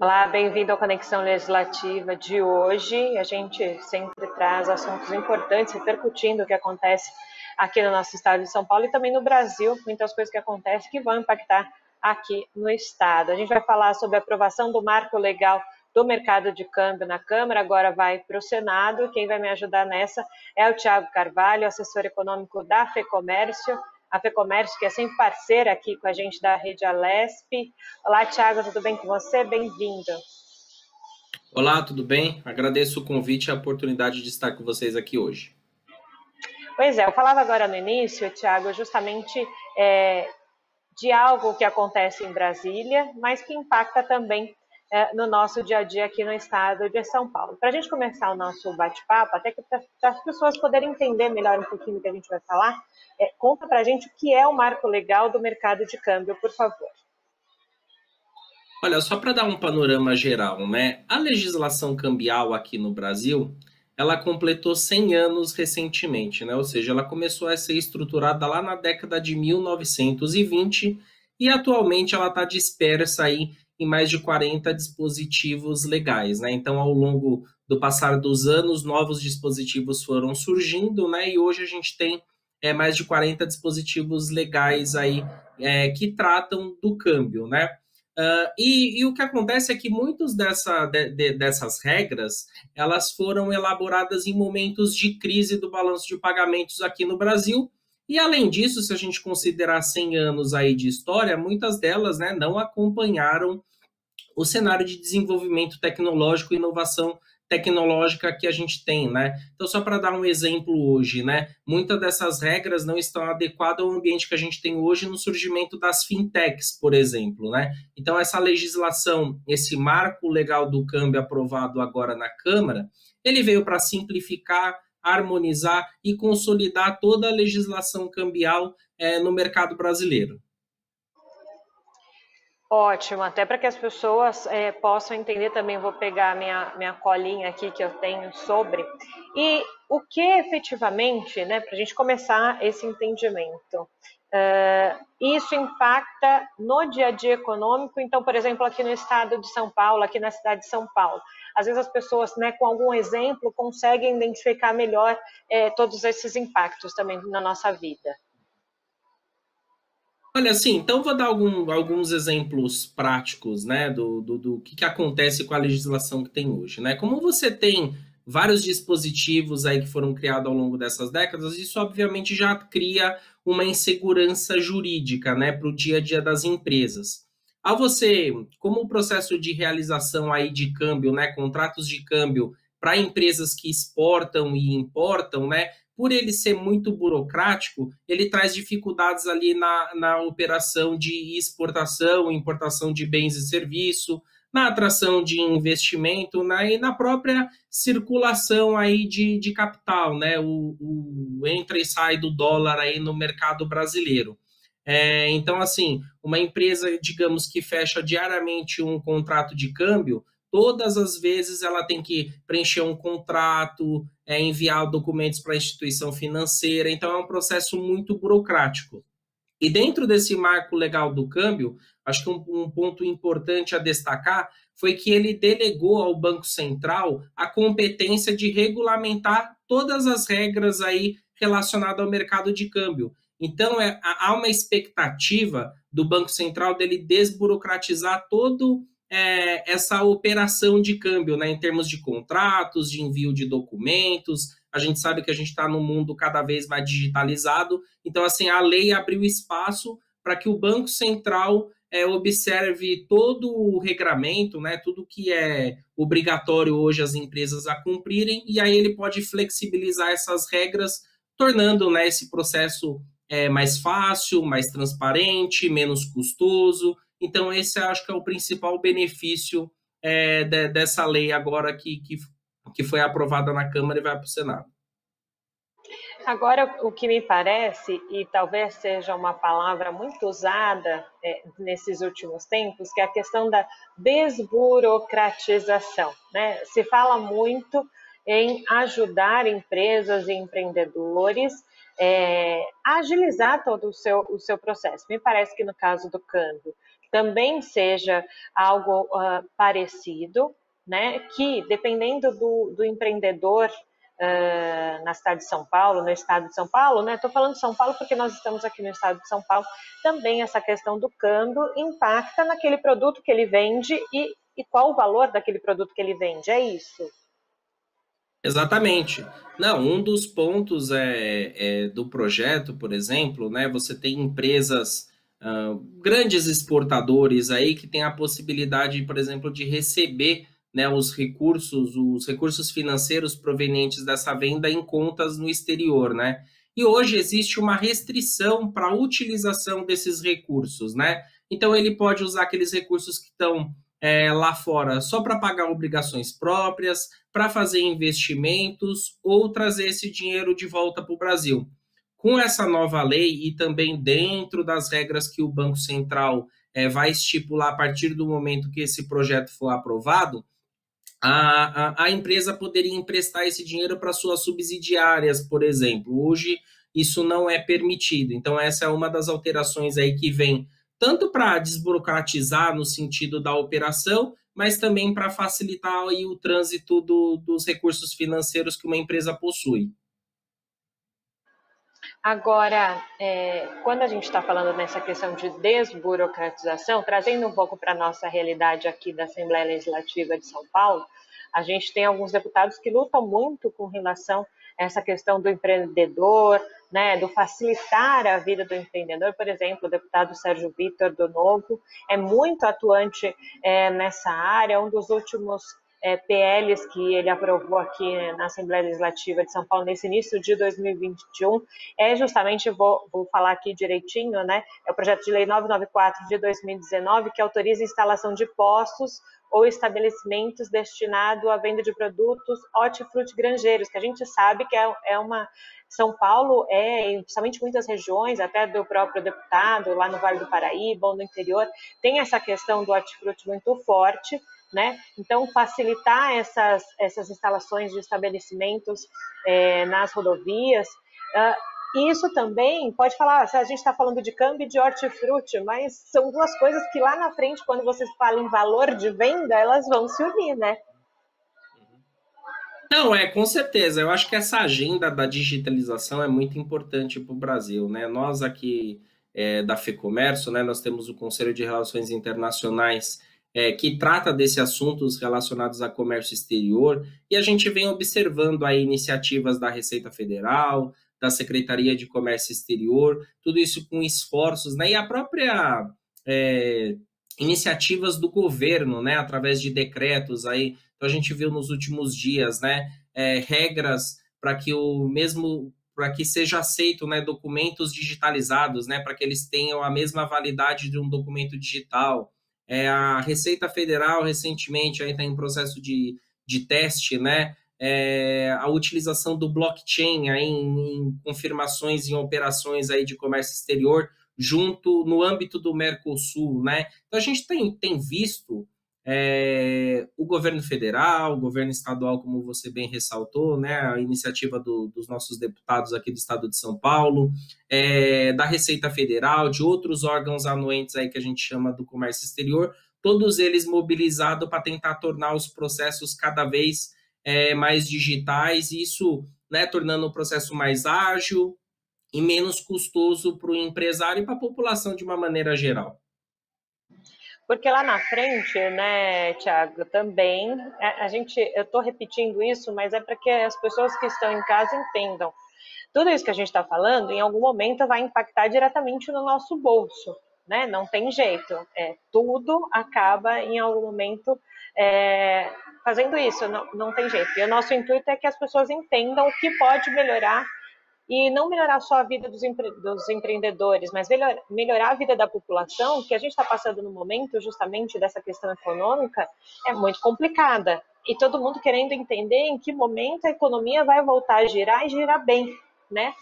Olá, bem-vindo à Conexão Legislativa de hoje. A gente sempre traz assuntos importantes, repercutindo o que acontece aqui no nosso estado de São Paulo e também no Brasil, muitas coisas que acontecem que vão impactar aqui no estado. A gente vai falar sobre a aprovação do marco legal do mercado de câmbio na Câmara, agora vai para o Senado. Quem vai me ajudar nessa é o Thiago Carvalho, assessor econômico da FEComércio. A FEComércio, que é sempre parceira aqui com a gente da Rede Alesp. Olá, Thiago, tudo bem com você? Bem-vindo. Olá, tudo bem? Agradeço o convite e a oportunidade de estar com vocês aqui hoje. Pois é, eu falava agora no início, Thiago, justamente de algo que acontece em Brasília, mas que impacta também no nosso dia a dia aqui no estado de São Paulo. Para a gente começar o nosso bate-papo, até que para as pessoas poderem entender melhor um pouquinho do que a gente vai falar, conta para a gente o que é o marco legal do mercado de câmbio, por favor. Olha, só para dar um panorama geral, né? A legislação cambial aqui no Brasil, ela completou 100 anos recentemente, né? Ou seja, ela começou a ser estruturada lá na década de 1920 e atualmente ela está dispersa aí em mais de 40 dispositivos legais, né? Então, ao longo do passar dos anos, novos dispositivos foram surgindo, né? E hoje a gente tem mais de 40 dispositivos legais aí que tratam do câmbio, né? E o que acontece é que muitas dessas regras elas foram elaboradas em momentos de crise do balanço de pagamentos aqui no Brasil. E além disso, se a gente considerar 100 anos aí de história, muitas delas, né, não acompanharam o cenário de desenvolvimento tecnológico e inovação tecnológica que a gente tem, né? Então, só para dar um exemplo hoje, né? Muitas dessas regras não estão adequadas ao ambiente que a gente tem hoje no surgimento das fintechs, por exemplo, né? Então, essa legislação, esse marco legal do câmbio aprovado agora na Câmara, ele veio para simplificar, harmonizar e consolidar toda a legislação cambial no mercado brasileiro. Ótimo, até para que as pessoas possam entender também, vou pegar minha colinha aqui que eu tenho sobre. E o que efetivamente, né, para a gente começar esse entendimento, isso impacta no dia a dia econômico. Então, por exemplo, aqui no estado de São Paulo, aqui na cidade de São Paulo, às vezes as pessoas, né, com algum exemplo, conseguem identificar melhor todos esses impactos também na nossa vida. Olha, assim, então vou dar alguns exemplos práticos, né, do que acontece com a legislação que tem hoje, né? Como você tem vários dispositivos aí que foram criados ao longo dessas décadas, isso obviamente já cria uma insegurança jurídica, né, para o dia a dia das empresas. Ao você, como o processo de realização aí de câmbio, né, contratos de câmbio para empresas que exportam e importam, né, por ele ser muito burocrático, ele traz dificuldades ali na operação de exportação, importação de bens e serviços, na atração de investimento, né, e na própria circulação aí de capital, né, o entra e sai do dólar aí no mercado brasileiro. Então, assim, uma empresa, digamos, que fecha diariamente um contrato de câmbio, todas as vezes ela tem que preencher um contrato, enviar documentos para a instituição financeira, então é um processo muito burocrático. E dentro desse marco legal do câmbio, acho que um ponto importante a destacar foi que ele delegou ao Banco Central a competência de regulamentar todas as regras aí relacionadas ao mercado de câmbio. Então, há uma expectativa do Banco Central dele desburocratizar todo essa operação de câmbio, né, em termos de contratos, de envio de documentos. A gente sabe que a gente está num mundo cada vez mais digitalizado, então, assim, a lei abriu espaço para que o Banco Central observe todo o regramento, né, tudo que é obrigatório hoje as empresas a cumprirem, e aí ele pode flexibilizar essas regras, tornando, né, esse processo mais fácil, mais transparente, menos custoso. Então, esse acho que é o principal benefício dessa lei agora que foi aprovada na Câmara e vai para o Senado. Agora, o que me parece, e talvez seja uma palavra muito usada nesses últimos tempos, que é a questão da desburocratização, né? Se fala muito em ajudar empresas e empreendedores a agilizar todo o seu processo. Me parece que no caso do câmbio, também seja algo parecido, né? Que dependendo do empreendedor na cidade de São Paulo, no estado de São Paulo, né? Estou falando de São Paulo porque nós estamos aqui no estado de São Paulo. Também essa questão do câmbio impacta naquele produto que ele vende e qual o valor daquele produto que ele vende. É isso. Exatamente. Não, um dos pontos do projeto, por exemplo, né? Você tem empresas, grandes exportadores aí que têm a possibilidade, por exemplo, de receber, né, os recursos financeiros provenientes dessa venda em contas no exterior, né? E hoje existe uma restrição para a utilização desses recursos, né? Então ele pode usar aqueles recursos que estão lá fora só para pagar obrigações próprias, para fazer investimentos ou trazer esse dinheiro de volta para o Brasil. Com essa nova lei e também dentro das regras que o Banco Central vai estipular a partir do momento que esse projeto for aprovado, a empresa poderia emprestar esse dinheiro para suas subsidiárias, por exemplo. Hoje isso não é permitido. Então essa é uma das alterações aí que vem tanto para desburocratizar no sentido da operação, mas também para facilitar aí o trânsito dos recursos financeiros que uma empresa possui. Agora, quando a gente está falando nessa questão de desburocratização, trazendo um pouco para a nossa realidade aqui da Assembleia Legislativa de São Paulo, a gente tem alguns deputados que lutam muito com relação a essa questão do empreendedor, né, do facilitar a vida do empreendedor. Por exemplo, o deputado Sérgio Vitor, do Novo, é muito atuante nessa área. Um dos últimos PLs que ele aprovou aqui na Assembleia Legislativa de São Paulo nesse início de 2021 justamente, vou falar aqui direitinho, né? É o projeto de lei 994 de 2019 que autoriza a instalação de postos ou estabelecimentos destinados à venda de produtos hortifrutigranjeiros, que a gente sabe que São Paulo principalmente muitas regiões, até do próprio deputado, lá no Vale do Paraíba ou no interior, tem essa questão do hortifruti muito forte, né? Então, facilitar essas instalações de estabelecimentos nas rodovias. Isso também pode falar, se a gente está falando de câmbio e de hortifruti, mas são duas coisas que lá na frente, quando vocês falam em valor de venda, elas vão se unir, né? Não, com certeza. Eu acho que essa agenda da digitalização é muito importante para o Brasil, né? Nós aqui da FEComércio, né, nós temos o Conselho de Relações Internacionais que trata desses assuntos relacionados a comércio exterior, e a gente vem observando aí iniciativas da Receita Federal, da Secretaria de Comércio Exterior, tudo isso com esforços, né? E a própria iniciativas do governo, né? Através de decretos aí. Então a gente viu nos últimos dias, né? Regras para que para que seja aceito, né, documentos digitalizados, né, para que eles tenham a mesma validade de um documento digital. A Receita Federal recentemente está em processo de teste, né, a utilização do blockchain aí em confirmações em operações aí de comércio exterior junto no âmbito do Mercosul, né? Então a gente tem visto o governo federal, o governo estadual, como você bem ressaltou, né, a iniciativa dos nossos deputados aqui do estado de São Paulo, da Receita Federal, de outros órgãos anuentes aí que a gente chama do comércio exterior, todos eles mobilizados para tentar tornar os processos cada vez mais digitais, e isso, né, tornando o processo mais ágil e menos custoso para o empresário e para a população de uma maneira geral. Porque lá na frente, né, Thiago, também, eu estou repetindo isso, mas é para que as pessoas que estão em casa entendam. Tudo isso que a gente está falando, em algum momento, vai impactar diretamente no nosso bolso, né? Não tem jeito. Tudo acaba, em algum momento, fazendo isso, não tem jeito. E o nosso intuito é que as pessoas entendam o que pode melhorar e não melhorar só a vida dos empreendedores, mas melhorar a vida da população, que a gente está passando no momento justamente dessa questão econômica, é muito complicada. E todo mundo querendo entender em que momento a economia vai voltar a girar e girar bem, né?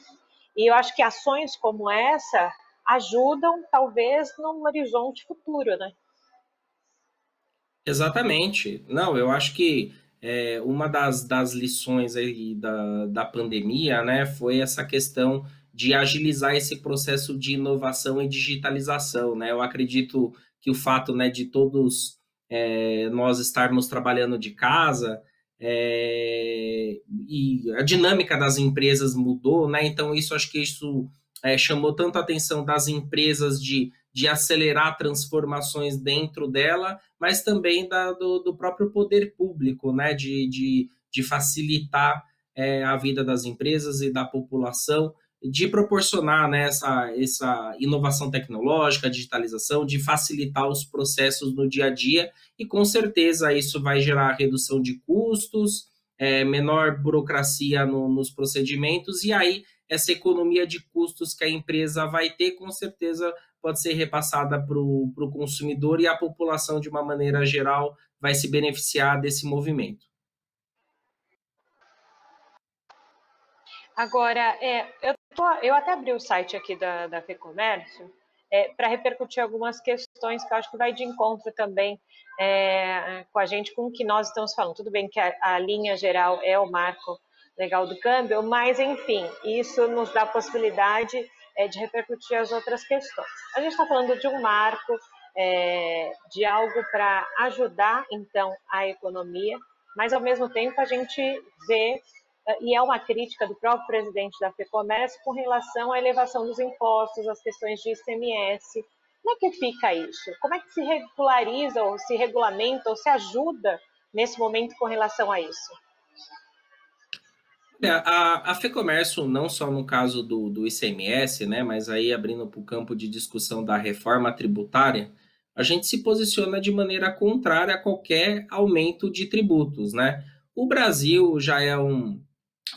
E eu acho que ações como essa ajudam, talvez, num horizonte futuro, né? Exatamente. Não, eu acho que uma das lições aí da pandemia, né, foi essa questão de agilizar esse processo de inovação e digitalização, né? Eu acredito que o fato, né, de todos nós estarmos trabalhando de casa, e a dinâmica das empresas mudou, né? Então, acho que isso chamou tanto a atenção das empresas de acelerar transformações dentro dela, mas também do próprio poder público, né? De facilitar a vida das empresas e da população, de proporcionar, né, essa inovação tecnológica, digitalização, de facilitar os processos no dia a dia, e com certeza isso vai gerar redução de custos, menor burocracia nos procedimentos, e aí essa economia de custos que a empresa vai ter, com certeza pode ser repassada para o consumidor, e a população, de uma maneira geral, vai se beneficiar desse movimento. Agora, eu até abri o site aqui da FEComércio para repercutir algumas questões que eu acho que vai de encontro também com a gente, com o que nós estamos falando. Tudo bem que a linha geral é o marco legal do câmbio, mas, enfim, isso nos dá a possibilidade de repercutir as outras questões. A gente está falando de um marco, de algo para ajudar, então, a economia, mas, ao mesmo tempo, a gente vê, e é uma crítica do próprio presidente da FEComércio com relação à elevação dos impostos, as questões de ICMS. Como é que fica isso? Como é que se regulariza, ou se regulamenta, ou se ajuda nesse momento com relação a isso? A FEComércio, não só no caso do ICMS, né, mas aí abrindo para o campo de discussão da reforma tributária, a gente se posiciona de maneira contrária a qualquer aumento de tributos, né? O Brasil já a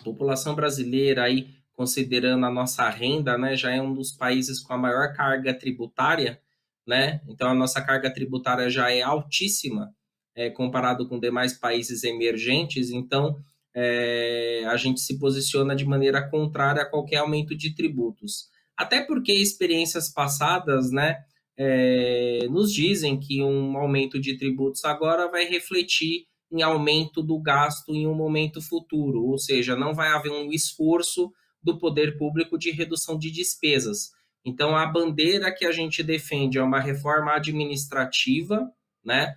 população brasileira, aí, considerando a nossa renda, né, já é um dos países com a maior carga tributária, né? Então, a nossa carga tributária já é altíssima, comparado com demais países emergentes. Então, a gente se posiciona de maneira contrária a qualquer aumento de tributos. Até porque experiências passadas, né, nos dizem que um aumento de tributos agora vai refletir em aumento do gasto em um momento futuro, ou seja, não vai haver um esforço do poder público de redução de despesas. Então, a bandeira que a gente defende é uma reforma administrativa, né,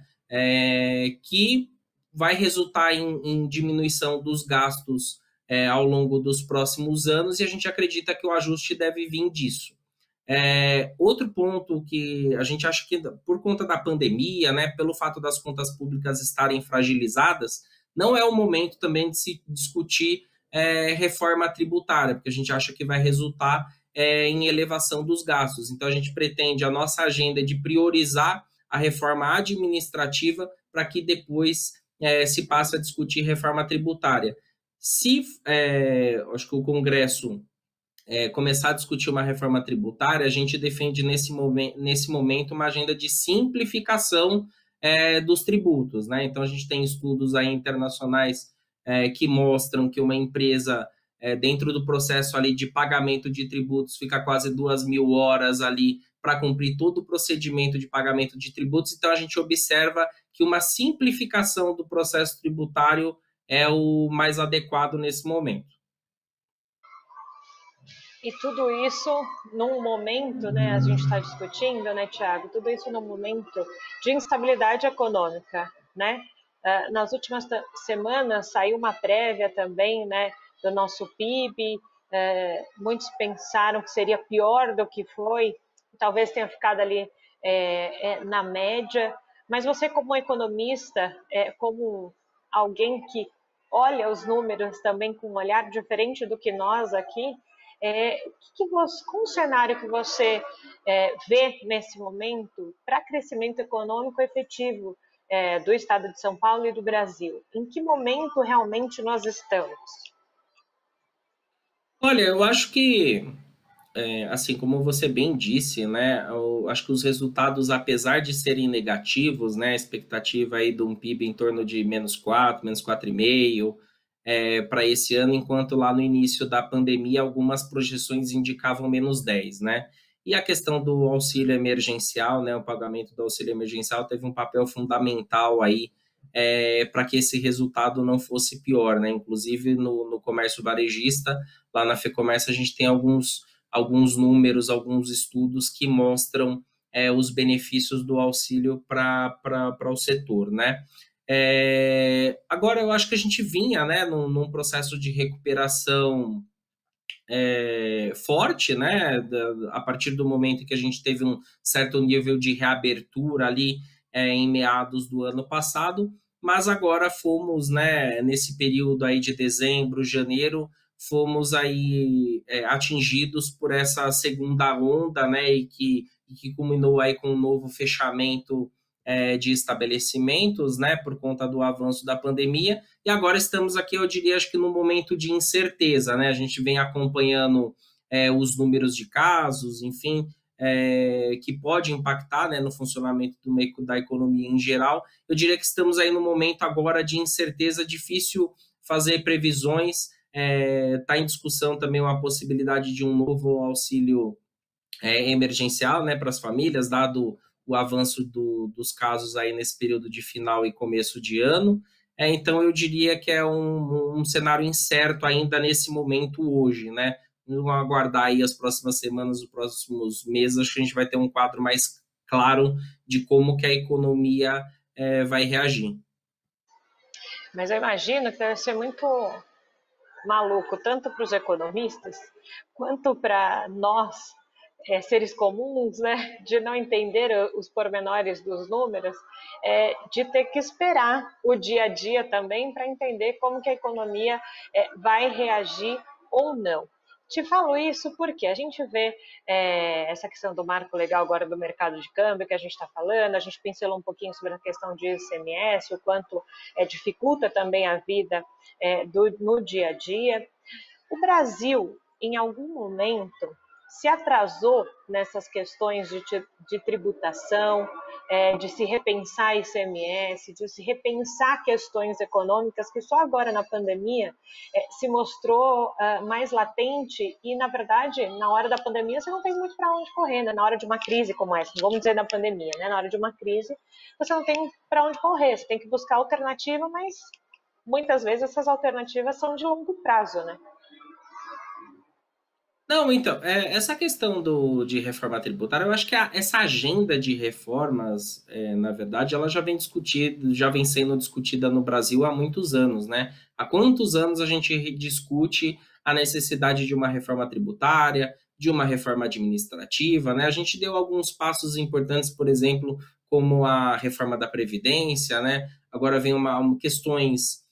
que vai resultar em diminuição dos gastos ao longo dos próximos anos, e a gente acredita que o ajuste deve vir disso. Outro ponto que a gente acha que, por conta da pandemia, né, pelo fato das contas públicas estarem fragilizadas, não é o momento também de se discutir reforma tributária, porque a gente acha que vai resultar em elevação dos gastos. Então, a gente pretende, a nossa agenda é de priorizar a reforma administrativa para que depois se passe a discutir reforma tributária. Se acho que o Congresso começar a discutir uma reforma tributária, a gente defende nesse momento uma agenda de simplificação dos tributos, né? Então, a gente tem estudos aí internacionais que mostram que uma empresa, dentro do processo ali de pagamento de tributos, fica quase 2.000 horas ali para cumprir todo o procedimento de pagamento de tributos. Então, a gente observa que uma simplificação do processo tributário é o mais adequado nesse momento. E tudo isso num momento, né, a gente está discutindo, né, Tiago, tudo isso num momento de instabilidade econômica, né? Nas últimas semanas saiu uma prévia também, né, do nosso PIB, muitos pensaram que seria pior do que foi, talvez tenha ficado ali na média, mas você, como economista, como alguém que olha os números também com um olhar diferente do que nós aqui, qual o cenário que você vê nesse momento para crescimento econômico efetivo do Estado de São Paulo e do Brasil? Em que momento realmente nós estamos? Olha, eu acho que, assim como você bem disse, né, eu acho que os resultados, apesar de serem negativos, né, a expectativa aí de um PIB em torno de -4, -4,5%, para esse ano, enquanto lá no início da pandemia algumas projeções indicavam -10%, né? E a questão do auxílio emergencial, né, o pagamento do auxílio emergencial teve um papel fundamental aí para que esse resultado não fosse pior, né? Inclusive no comércio varejista, lá na FEComércio, a gente tem alguns números, alguns estudos que mostram os benefícios do auxílio para o setor, né? Agora, eu acho que a gente vinha, né, num processo de recuperação forte, né, a partir do momento em que a gente teve um certo nível de reabertura ali em meados do ano passado, mas agora fomos, né, nesse período aí de dezembro, janeiro, fomos aí atingidos por essa segunda onda, né, e que culminou aí com um novo fechamento de estabelecimentos, né, por conta do avanço da pandemia, e agora estamos aqui, eu diria, acho que num momento de incerteza, né, a gente vem acompanhando os números de casos, enfim, que pode impactar, né, no funcionamento da economia em geral. Eu diria que estamos aí no momento agora de incerteza, difícil fazer previsões, está em discussão também uma possibilidade de um novo auxílio emergencial, né, para as famílias, dado o avanço dos casos aí nesse período de final e começo de ano. Então, eu diria que é um cenário incerto ainda nesse momento hoje, né? Vamos aguardar aí as próximas semanas, os próximos meses, acho que a gente vai ter um quadro mais claro de como que a economia vai reagir. Mas eu imagino que deve ser muito maluco, tanto para os economistas, quanto para nós, seres comuns, né, de não entender os pormenores dos números, de ter que esperar o dia a dia também para entender como que a economia vai reagir ou não. Te falo isso porque a gente vê essa questão do marco legal agora do mercado de câmbio que a gente está falando, a gente pincelou um pouquinho sobre a questão de ICMS, o quanto dificulta também a vida no dia a dia. O Brasil, em algum momento, se atrasou nessas questões de tributação, de se repensar ICMS, de se repensar questões econômicas que só agora na pandemia se mostrou mais latente e, na verdade, na hora da pandemia você não tem muito para onde correr, né? Na hora de uma crise como essa, vamos dizer da pandemia, né? Na hora de uma crise você não tem para onde correr, você tem que buscar alternativa, mas muitas vezes essas alternativas são de longo prazo, né? Não, então, essa questão de reforma tributária, eu acho que essa agenda de reformas, na verdade, ela já vem sendo discutida no Brasil há muitos anos, né? Há quantos anos a gente discute a necessidade de uma reforma tributária, de uma reforma administrativa, né? A gente deu alguns passos importantes, por exemplo, como a reforma da Previdência, né? Agora vem questões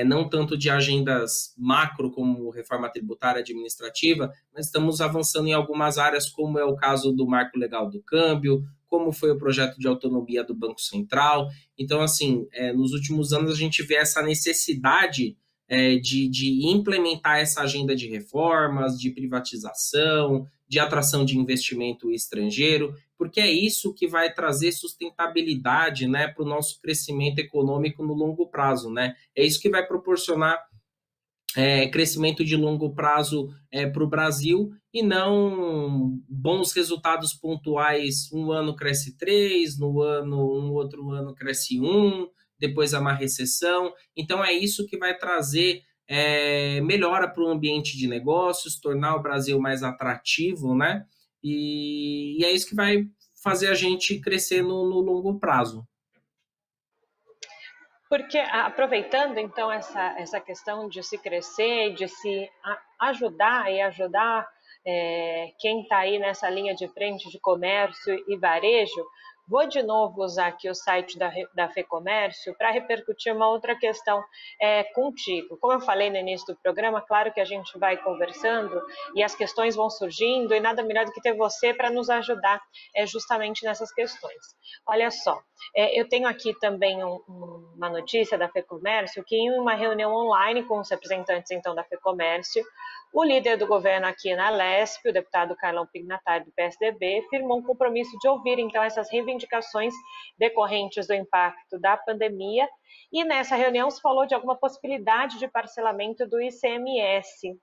não tanto de agendas macro como reforma tributária administrativa, mas estamos avançando em algumas áreas, como é o caso do Marco Legal do Câmbio, como foi o projeto de autonomia do Banco Central. Então, assim, nos últimos anos a gente vê essa necessidade de implementar essa agenda de reformas, de privatização, de atração de investimento estrangeiro, porque é isso que vai trazer sustentabilidade, né, para o nosso crescimento econômico no longo prazo, né? É isso que vai proporcionar crescimento de longo prazo para o Brasil e não bons resultados pontuais. Um ano cresce 3, um outro ano cresce 1, depois há uma recessão. Então é isso que vai trazer melhora para o ambiente de negócios, tornar o Brasil mais atrativo, né? E é isso que vai fazer a gente crescer no longo prazo. Porque, aproveitando então essa questão de se crescer, de se ajudar e ajudar quem está aí nessa linha de frente de comércio e varejo, vou de novo usar aqui o site da FEComércio para repercutir uma outra questão contigo. Como eu falei no início do programa, claro que a gente vai conversando e as questões vão surgindo e nada melhor do que ter você para nos ajudar justamente nessas questões. Olha só, eu tenho aqui também uma notícia da FEComércio que em uma reunião online com os representantes então da FEComércio, o líder do governo aqui na Lesp, o deputado Carlão Pignatari, do PSDB, firmou um compromisso de ouvir, então, essas reivindicações decorrentes do impacto da pandemia. E nessa reunião se falou de alguma possibilidade de parcelamento do ICMS.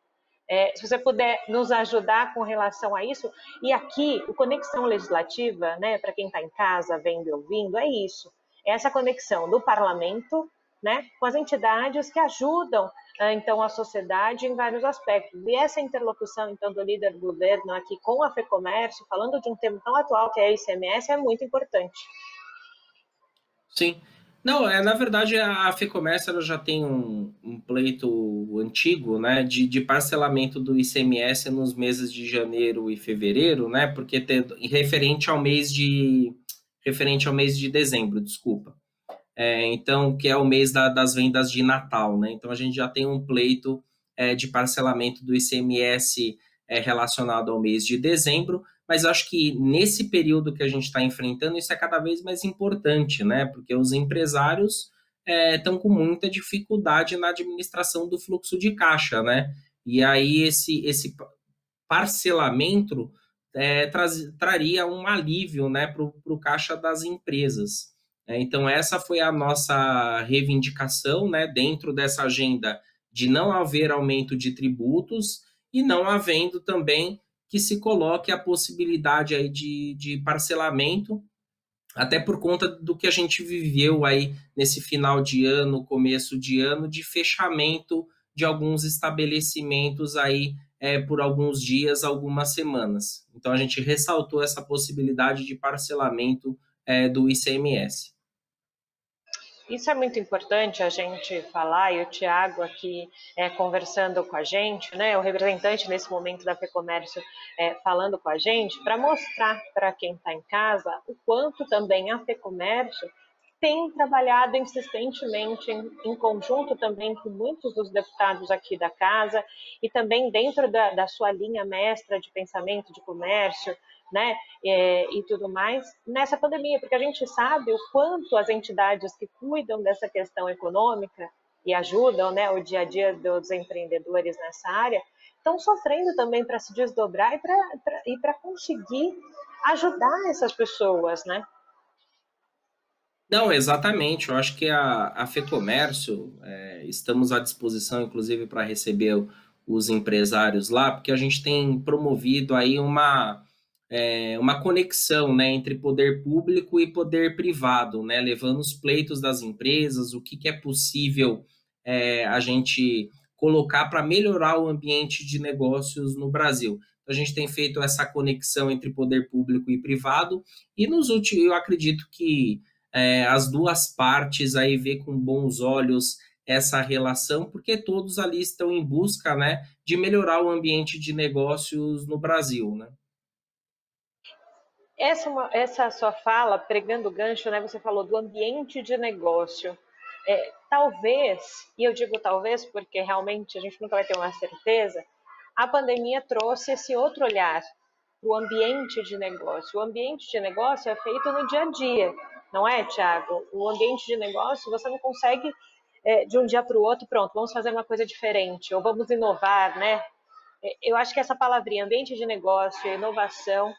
Se você puder nos ajudar com relação a isso. E aqui, o Conexão Legislativa, né, para quem está em casa, vendo e ouvindo, é isso. É essa conexão do parlamento né, com as entidades que ajudam, então, a sociedade em vários aspectos. E essa interlocução, então, do líder do governo aqui com a FEComércio, falando de um tema tão atual que é a ICMS, é muito importante. Sim. Não, na verdade, a FEComércio ela já tem um pleito antigo, né, de parcelamento do ICMS nos meses de janeiro e fevereiro, né, porque referente ao mês de dezembro, desculpa. Então, que é o mês das vendas de Natal, né? Então, a gente já tem um pleito de parcelamento do ICMS relacionado ao mês de dezembro, mas acho que nesse período que a gente está enfrentando, isso é cada vez mais importante, né? Porque os empresários estão com muita dificuldade na administração do fluxo de caixa, né? E aí esse parcelamento traria um alívio, né, para o caixa das empresas. Então, essa foi a nossa reivindicação, né, dentro dessa agenda de não haver aumento de tributos e não havendo também que se coloque a possibilidade aí de parcelamento, até por conta do que a gente viveu aí nesse final de ano, começo de ano, de fechamento de alguns estabelecimentos aí por alguns dias, algumas semanas. Então, a gente ressaltou essa possibilidade de parcelamento do ICMS. Isso é muito importante a gente falar, e o Tiago aqui conversando com a gente, né, o representante nesse momento da FEComércio falando com a gente, para mostrar para quem está em casa o quanto também a FEComércio tem trabalhado insistentemente em conjunto também com muitos dos deputados aqui da casa e também dentro da sua linha mestra de pensamento de comércio, né, e tudo mais, nessa pandemia, porque a gente sabe o quanto as entidades que cuidam dessa questão econômica e ajudam, né, o dia a dia dos empreendedores nessa área, estão sofrendo também para se desdobrar e para conseguir ajudar essas pessoas, né? Não, exatamente. Eu acho que a FEComércio, estamos à disposição, inclusive, para receber os empresários lá, porque a gente tem promovido aí uma conexão, né, entre poder público e poder privado, né, levando os pleitos das empresas, o que é possível a gente colocar para melhorar o ambiente de negócios no Brasil. Então, a gente tem feito essa conexão entre poder público e privado, e nos últimos, eu acredito que as duas partes aí vê com bons olhos essa relação, porque todos ali estão em busca, né, de melhorar o ambiente de negócios no Brasil, né? Essa sua fala, pregando o gancho, né? Você falou do ambiente de negócio. Talvez, e eu digo talvez porque realmente a gente nunca vai ter uma certeza, a pandemia trouxe esse outro olhar para o ambiente de negócio. O ambiente de negócio é feito no dia a dia, não é, Thiago? O ambiente de negócio você não consegue de um dia para o outro, pronto, vamos fazer uma coisa diferente, ou vamos inovar, né? Eu acho que essa palavrinha, ambiente de negócio, inovação,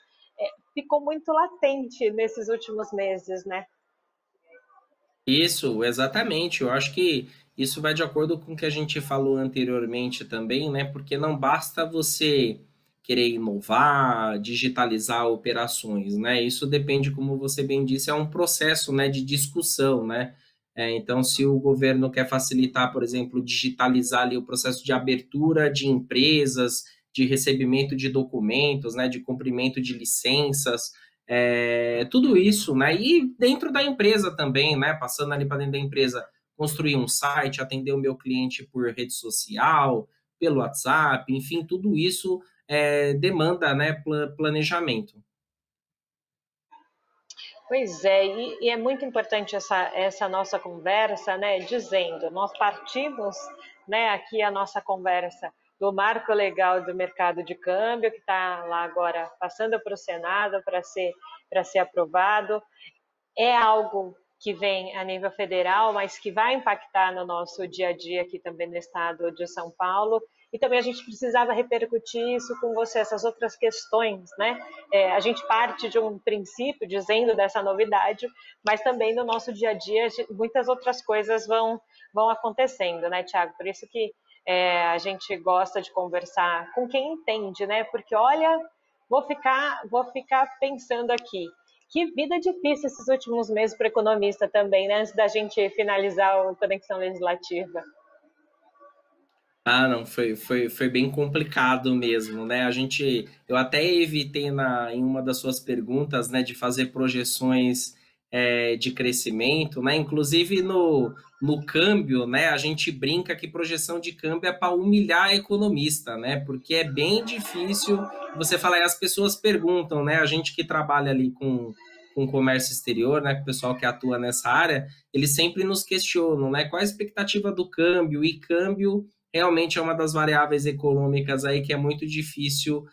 ficou muito latente nesses últimos meses, né? Isso, exatamente. Eu acho que isso vai de acordo com o que a gente falou anteriormente também, né? Porque não basta você querer inovar, digitalizar operações, né? Isso depende, como você bem disse, é um processo, né, de discussão, né? Então, se o governo quer facilitar, por exemplo, digitalizar ali o processo de abertura de empresas, de recebimento de documentos, né, de cumprimento de licenças, tudo isso, né? E dentro da empresa também, né? Passando ali para dentro da empresa, construir um site, atender o meu cliente por rede social, pelo WhatsApp, enfim, tudo isso demanda, né, planejamento. Pois é, e é muito importante essa nossa conversa, né? Dizendo, nós partimos, né, aqui a nossa conversa do marco legal do mercado de câmbio, que está lá agora passando para o Senado para ser aprovado. É algo que vem a nível federal, mas que vai impactar no nosso dia a dia aqui também no estado de São Paulo. E também a gente precisava repercutir isso com você, essas outras questões, né? A gente parte de um princípio dizendo dessa novidade, mas também no nosso dia a dia muitas outras coisas vão acontecendo, né, Tiago? Por isso que a gente gosta de conversar com quem entende, né? Porque olha, vou ficar pensando aqui. Que vida difícil esses últimos meses para o economista também, né? Antes da gente finalizar a Conexão Legislativa. Ah, não, foi bem complicado mesmo, né? Eu até evitei em uma das suas perguntas, né, de fazer projeções de crescimento, né? Inclusive no câmbio, né? A gente brinca que projeção de câmbio é para humilhar economista, né? Porque é bem difícil você falar, e as pessoas perguntam, né? A gente que trabalha ali com comércio exterior, né? Com o pessoal que atua nessa área, eles sempre nos questionam, né? Qual a expectativa do câmbio? E câmbio realmente é uma das variáveis econômicas aí que é muito difícil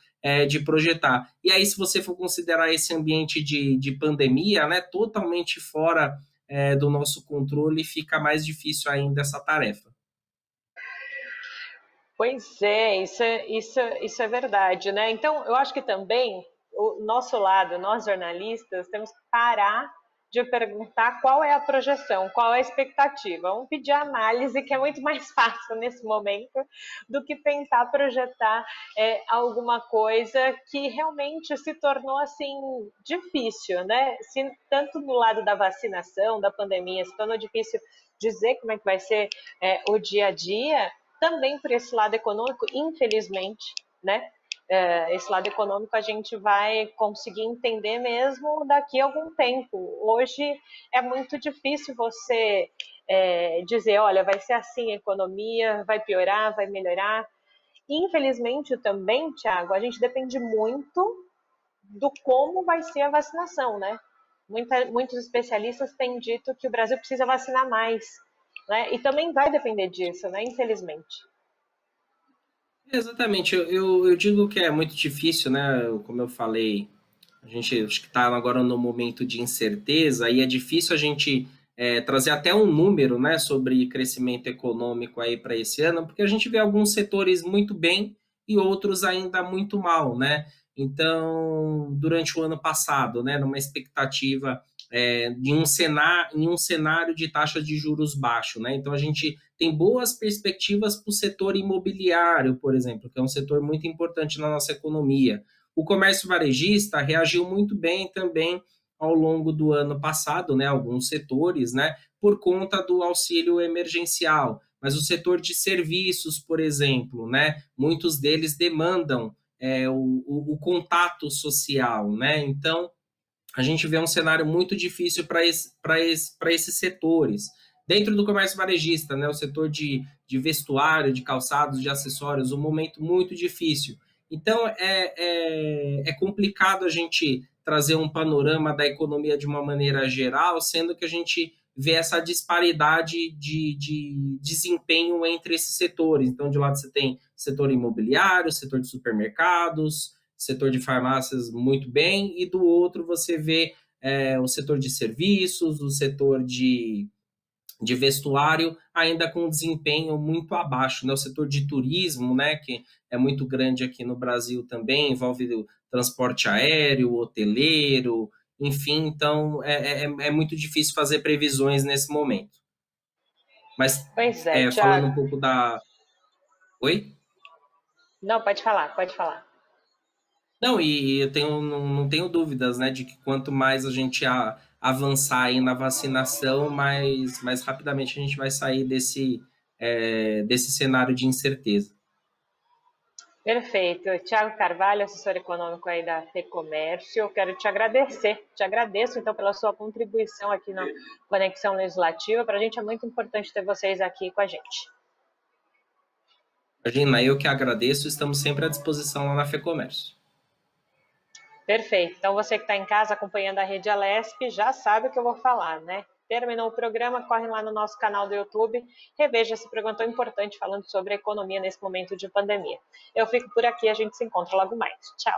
de projetar. E aí, se você for considerar esse ambiente de pandemia, né, totalmente fora do nosso controle, fica mais difícil ainda essa tarefa. Pois é, isso é verdade, né? Então, eu acho que também o nosso lado, nós jornalistas, temos que parar de perguntar qual é a projeção, qual é a expectativa. Vamos pedir análise, que é muito mais fácil nesse momento, do que tentar projetar alguma coisa que realmente se tornou assim difícil, né? Tanto no lado da vacinação, da pandemia, se tornou difícil dizer como é que vai ser o dia a dia, também por esse lado econômico, infelizmente, né? Esse lado econômico a gente vai conseguir entender mesmo daqui a algum tempo. Hoje é muito difícil você dizer, olha, vai ser assim a economia, vai piorar, vai melhorar. Infelizmente também, Thiago, a gente depende muito do como vai ser a vacinação, né? Muitos especialistas têm dito que o Brasil precisa vacinar mais, né? E também vai depender disso, né? Infelizmente. Exatamente, eu digo que é muito difícil, né? Como eu falei, a gente acho que está agora no momento de incerteza e é difícil a gente trazer até um número, né, sobre crescimento econômico aí para esse ano, porque a gente vê alguns setores muito bem e outros ainda muito mal, né? Então, durante o ano passado, né, numa expectativa em um cenário de taxa de juros baixo, né? Então a gente tem boas perspectivas para o setor imobiliário, por exemplo, que é um setor muito importante na nossa economia. O comércio varejista reagiu muito bem também ao longo do ano passado, né? Alguns setores, né? Por conta do auxílio emergencial. Mas o setor de serviços, por exemplo, né? Muitos deles demandam o contato social, né? Então a gente vê um cenário muito difícil para esses setores. Dentro do comércio varejista, né, o setor de vestuário, de calçados, de acessórios, um momento muito difícil. Então, é complicado a gente trazer um panorama da economia de uma maneira geral, sendo que a gente vê essa disparidade de desempenho entre esses setores. Então, de um lado você tem setor imobiliário, setor de supermercados, setor de farmácias muito bem, e do outro você vê o setor de serviços, o setor de vestuário ainda com desempenho muito abaixo, né? O setor de turismo, né, que é muito grande aqui no Brasil também, envolve o transporte aéreo, hoteleiro, enfim, então é muito difícil fazer previsões nesse momento. Mas Pois é, falando Thiago. um pouco da... Oi? Não, pode falar, pode falar. Não, e eu não tenho dúvidas, né, de que quanto mais a gente avançar aí na vacinação, mais rapidamente a gente vai sair desse cenário de incerteza. Perfeito. Tiago Carvalho, assessor econômico aí da FEComércio, eu quero te agradecer. Te agradeço, então, pela sua contribuição aqui na Conexão Legislativa. Para a gente é muito importante ter vocês aqui com a gente. Imagina, eu que agradeço, estamos sempre à disposição lá na FEComércio. Perfeito. Então, você que está em casa acompanhando a Rede Alesp já sabe o que eu vou falar, né? Terminou o programa, corre lá no nosso canal do YouTube, reveja esse programa tão importante falando sobre a economia nesse momento de pandemia. Eu fico por aqui, a gente se encontra logo mais. Tchau!